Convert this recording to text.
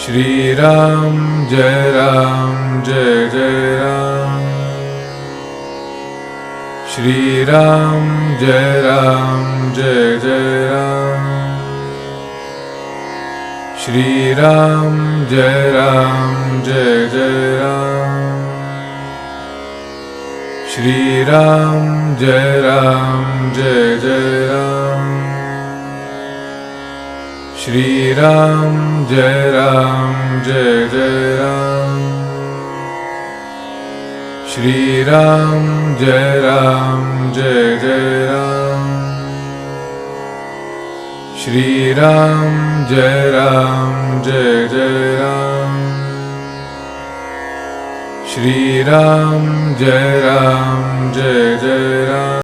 Shri Ram Jai Jai Ram, Shri Ram Jai Jai Ram, Shri Ram Jai Jai Ram, Shri Ram Jai Jai Ram, Shri Ram Jai Jai Ram, Shri Ram Jai Jai Ram, Shri Ram Jai Jai Ram, Shri Ram Jai Jai Ram.